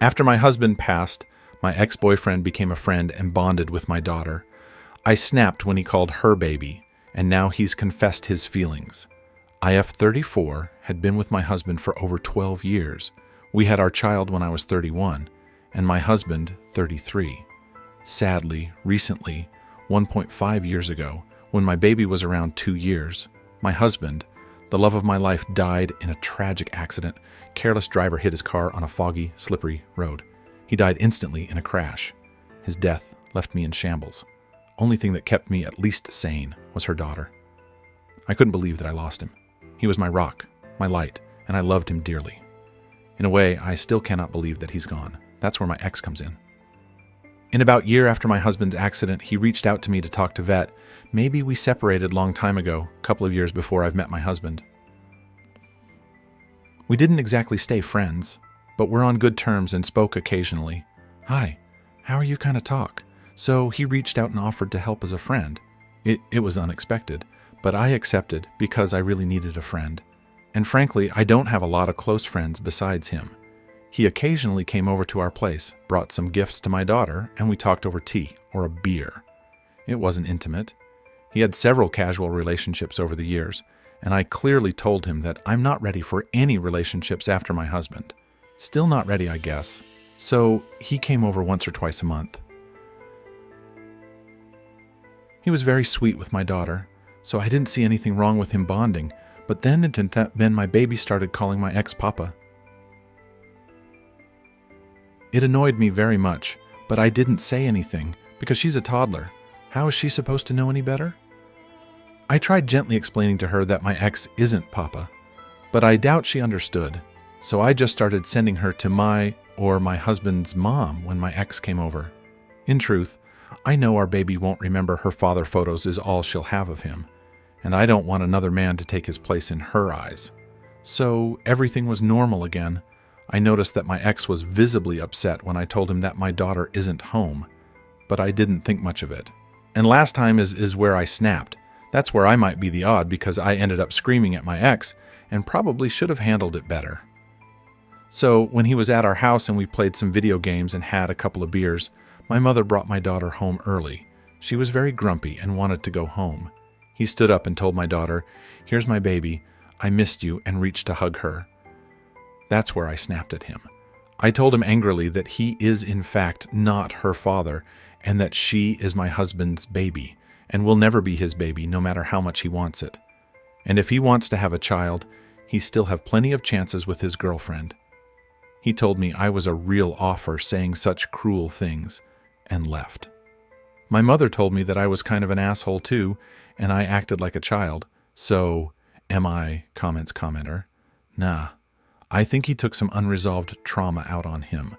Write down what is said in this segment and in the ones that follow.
After my husband passed, my ex-boyfriend became a friend and bonded with my daughter. I snapped when he called her baby, and now he's confessed his feelings. IF 34 had been with my husband for over 12 years. We had our child when I was 31, and my husband 33. Sadly, recently, 1.5 years ago, when my baby was around 2 years, my husband, the love of my life, died in a tragic accident. Careless driver hit his car on a foggy, slippery road. He died instantly in a crash. His death left me in shambles. Only thing that kept me at least sane was her daughter. I couldn't believe that I lost him. He was my rock, my light, and I loved him dearly. In a way, I still cannot believe that he's gone. That's where my ex comes in. In about a year after my husband's accident, he reached out to me to talk to vet. Maybe we separated long time ago, a couple of years before I've met my husband. We didn't exactly stay friends, but we're on good terms and spoke occasionally. Hi, how are you kind of talk? So he reached out and offered to help as a friend. It was unexpected, but I accepted because I really needed a friend. And frankly, I don't have a lot of close friends besides him. He occasionally came over to our place, brought some gifts to my daughter, and we talked over tea or a beer. It wasn't intimate. He had several casual relationships over the years, and I clearly told him that I'm not ready for any relationships after my husband. Still not ready, I guess. So he came over once or twice a month. He was very sweet with my daughter, so I didn't see anything wrong with him bonding, but then my baby started calling my ex Papa. It annoyed me very much, but I didn't say anything because she's a toddler. How is she supposed to know any better? I tried gently explaining to her that my ex isn't Papa, but I doubt she understood, so I just started sending her to my husband's mom when my ex came over. In truth, I know our baby won't remember her father photos is all she'll have of him, and I don't want another man to take his place in her eyes. So everything was normal again. I noticed that my ex was visibly upset when I told him that my daughter isn't home, but I didn't think much of it. And last time is where I snapped. That's where I might be the odd because I ended up screaming at my ex and probably should have handled it better. So when he was at our house and we played some video games and had a couple of beers, my mother brought my daughter home early. She was very grumpy and wanted to go home. He stood up and told my daughter, "Here's my baby. I missed you," and reached to hug her. That's where I snapped at him. I told him angrily that he is in fact not her father and that she is my husband's baby and will never be his baby no matter how much he wants it. And if he wants to have a child, he still have plenty of chances with his girlfriend. He told me I was a real offer saying such cruel things and left. My mother told me that I was kind of an asshole too, and I acted like a child. So, am I, commenter? Nah. I think he took some unresolved trauma out on him.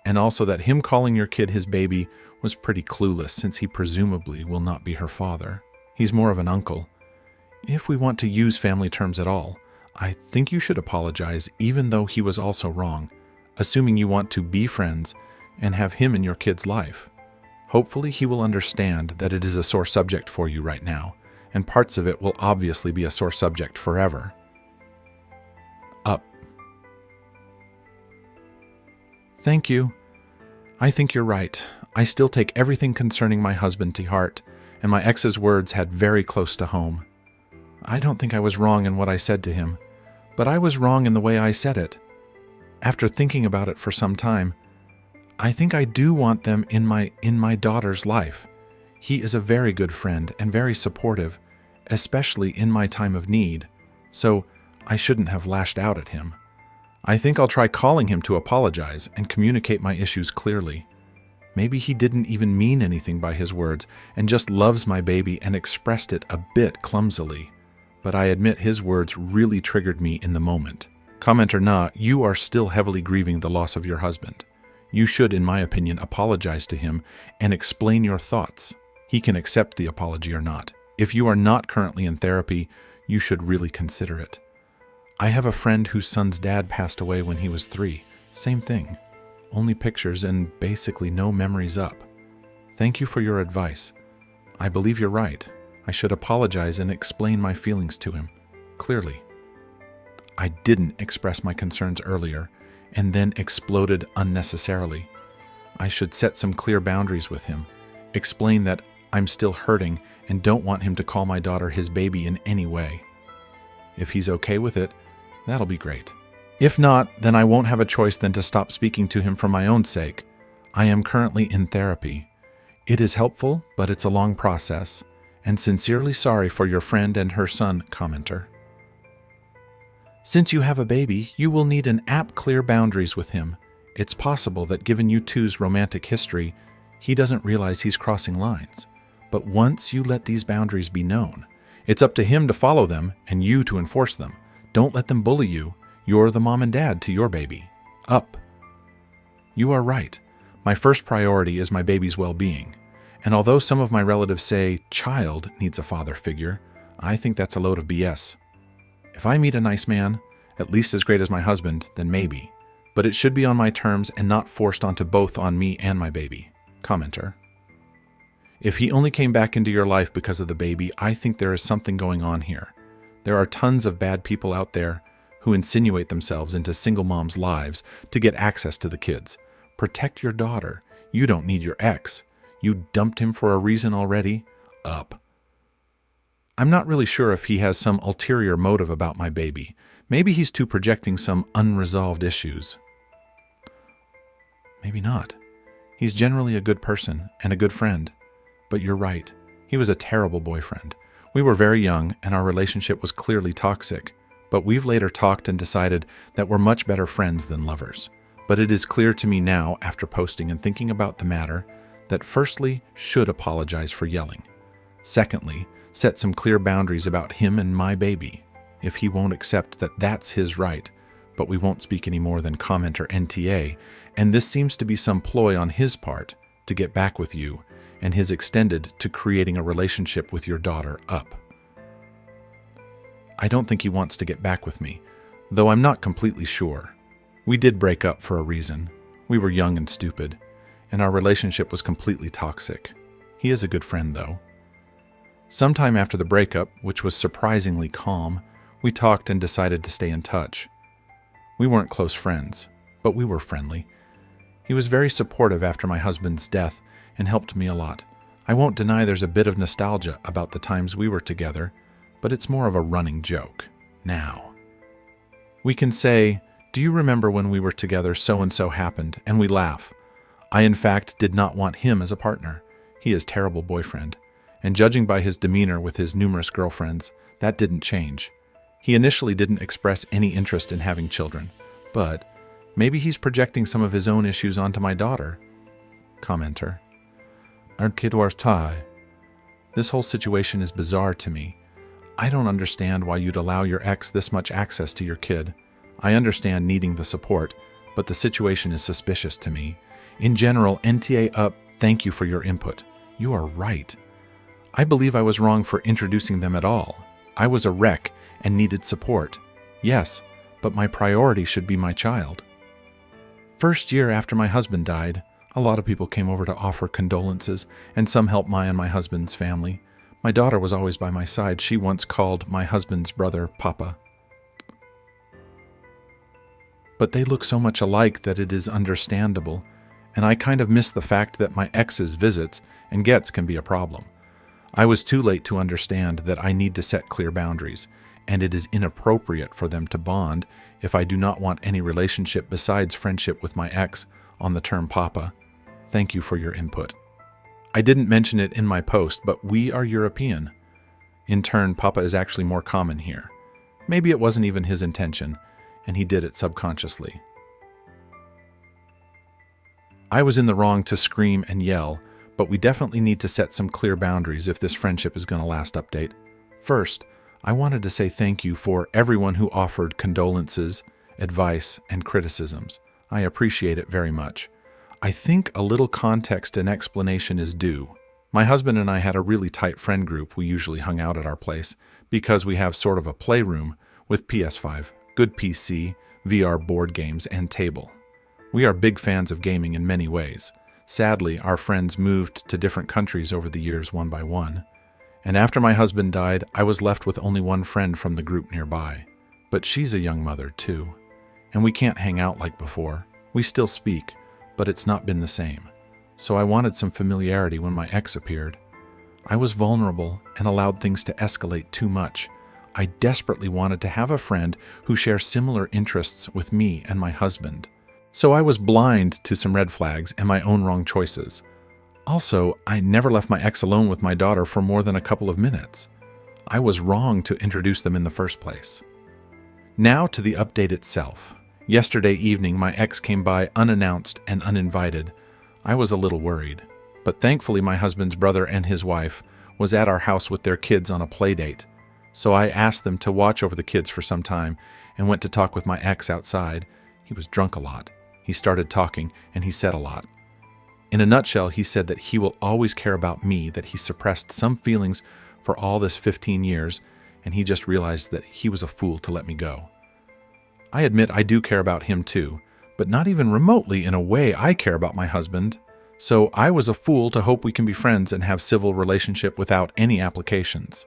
And also that him calling your kid his baby was pretty clueless since he presumably will not be her father. He's more of an uncle. If we want to use family terms at all, I think you should apologize even though he was also wrong, assuming you want to be friends and have him in your kid's life. Hopefully he will understand that it is a sore subject for you right now, and parts of it will obviously be a sore subject forever. Up. Thank you. I think you're right. I still take everything concerning my husband to heart, and my ex's words had very close to home. I don't think I was wrong in what I said to him, but I was wrong in the way I said it. After thinking about it for some time, I think I do want them in my daughter's life. He is a very good friend and very supportive, especially in my time of need, so I shouldn't have lashed out at him. I think I'll try calling him to apologize and communicate my issues clearly. Maybe he didn't even mean anything by his words and just loves my baby and expressed it a bit clumsily. But I admit his words really triggered me in the moment. Comment or not, you are still heavily grieving the loss of your husband. You should, in my opinion, apologize to him and explain your thoughts. He can accept the apology or not. If you are not currently in therapy, you should really consider it. I have a friend whose son's dad passed away when he was 3. Same thing. Only pictures and basically no memories up. Thank you for your advice. I believe you're right. I should apologize and explain my feelings to him, clearly. I didn't express my concerns earlier, and then exploded unnecessarily. I should set some clear boundaries with him, explain that I'm still hurting and don't want him to call my daughter his baby in any way. If he's okay with it, that'll be great. If not, then I won't have a choice than to stop speaking to him for my own sake. I am currently in therapy. It is helpful, but it's a long process, and sincerely sorry for your friend and her son, commenter. Since you have a baby, you will need an app clear boundaries with him. It's possible that given you two's romantic history, he doesn't realize he's crossing lines. But once you let these boundaries be known, it's up to him to follow them and you to enforce them. Don't let them bully you. You're the mom and dad to your baby. Up. You are right. My first priority is my baby's well-being. And although some of my relatives say child needs a father figure, I think that's a load of BS. If I meet a nice man, at least as great as my husband, then maybe. But it should be on my terms and not forced onto both on me and my baby. Commenter. If he only came back into your life because of the baby, I think there is something going on here. There are tons of bad people out there who insinuate themselves into single moms' lives to get access to the kids. Protect your daughter. You don't need your ex. You dumped him for a reason already. Up. I'm not really sure if he has some ulterior motive about my baby. Maybe he's too projecting some unresolved issues. Maybe not. He's generally a good person and a good friend. But you're right. He was a terrible boyfriend. We were very young and our relationship was clearly toxic. But we've later talked and decided that we're much better friends than lovers. But it is clear to me now, after posting and thinking about the matter, that firstly, should apologize for yelling. Secondly, set some clear boundaries about him and my baby. If he won't accept that that's his right, but we won't speak any more than commenter NTA, and this seems to be some ploy on his part to get back with you, and his extended to creating a relationship with your daughter up. I don't think he wants to get back with me, though I'm not completely sure. We did break up for a reason. We were young and stupid, and our relationship was completely toxic. He is a good friend, though. Sometime after the breakup, which was surprisingly calm, we talked and decided to stay in touch. We weren't close friends, but we were friendly. He was very supportive after my husband's death and helped me a lot. I won't deny there's a bit of nostalgia about the times we were together, but it's more of a running joke now. We can say, "Do you remember when we were together so-and-so happened?" and we laugh. I, in fact, did not want him as a partner. He is a terrible boyfriend, and judging by his demeanor with his numerous girlfriends, that didn't change. He initially didn't express any interest in having children, but maybe he's projecting some of his own issues onto my daughter. Commenter. This whole situation is bizarre to me. I don't understand why you'd allow your ex this much access to your kid. I understand needing the support, but the situation is suspicious to me. In general, NTA up, thank you for your input. You are right. I believe I was wrong for introducing them at all. I was a wreck and needed support. Yes, but my priority should be my child. First year after my husband died, a lot of people came over to offer condolences, and some helped my and my husband's family. My daughter was always by my side. She once called my husband's brother Papa. But they look so much alike that it is understandable, and I kind of miss the fact that my ex's visits and gets can be a problem. I was too late to understand that I need to set clear boundaries, and it is inappropriate for them to bond if I do not want any relationship besides friendship with my ex on the term Papa. Thank you for your input. I didn't mention it in my post, but we are European. In turn, Papa is actually more common here. Maybe it wasn't even his intention, and he did it subconsciously. I was in the wrong to scream and yell, but we definitely need to set some clear boundaries if this friendship is going to last. Update. First, I wanted to say thank you for everyone who offered condolences, advice, and criticisms. I appreciate it very much. I think a little context and explanation is due. My husband and I had a really tight friend group. We usually hung out at our place because we have sort of a playroom with PS5, good PC, VR board games, and table. We are big fans of gaming in many ways. Sadly, our friends moved to different countries over the years one by one. And after my husband died, I was left with only one friend from the group nearby. But she's a young mother too. and we can't hang out like before. We still speak, but it's not been the same. So I wanted some familiarity when my ex appeared. I was vulnerable and allowed things to escalate too much. I desperately wanted to have a friend who shares similar interests with me and my husband. So I was blind to some red flags and my own wrong choices. Also, I never left my ex alone with my daughter for more than a couple of minutes. I was wrong to introduce them in the first place. Now to the update itself. Yesterday evening, my ex came by unannounced and uninvited. I was a little worried, but thankfully my husband's brother and his wife was at our house with their kids on a play date. So I asked them to watch over the kids for some time and went to talk with my ex outside. He was drunk a lot. He started talking and he said a lot. In a nutshell, he said that he will always care about me, that he suppressed some feelings for all this 15 years, and he just realized that he was a fool to let me go. I admit I do care about him too, but not even remotely in a way I care about my husband. So I was a fool to hope we can be friends and have civil relationship without any applications.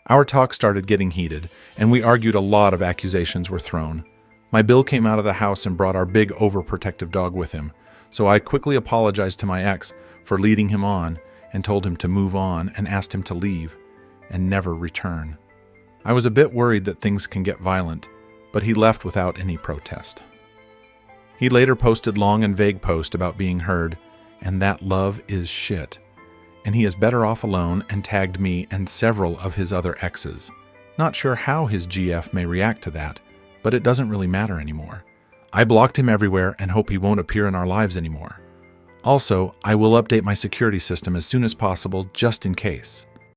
Our talk started getting heated, and we argued. A lot of accusations were thrown. My Bill came out of the house and brought our big overprotective dog with him, so I quickly apologized to my ex for leading him on and told him to move on and asked him to leave and never return. I was a bit worried that things can get violent, but he left without any protest. He later posted long and vague posts about being heard, and that love is shit, and he is better off alone, and tagged me and several of his other exes. Not sure how his GF may react to that, but it doesn't really matter anymore. I blocked him everywhere and hope he won't appear in our lives anymore. Also, I will update my security system as soon as possible just in case.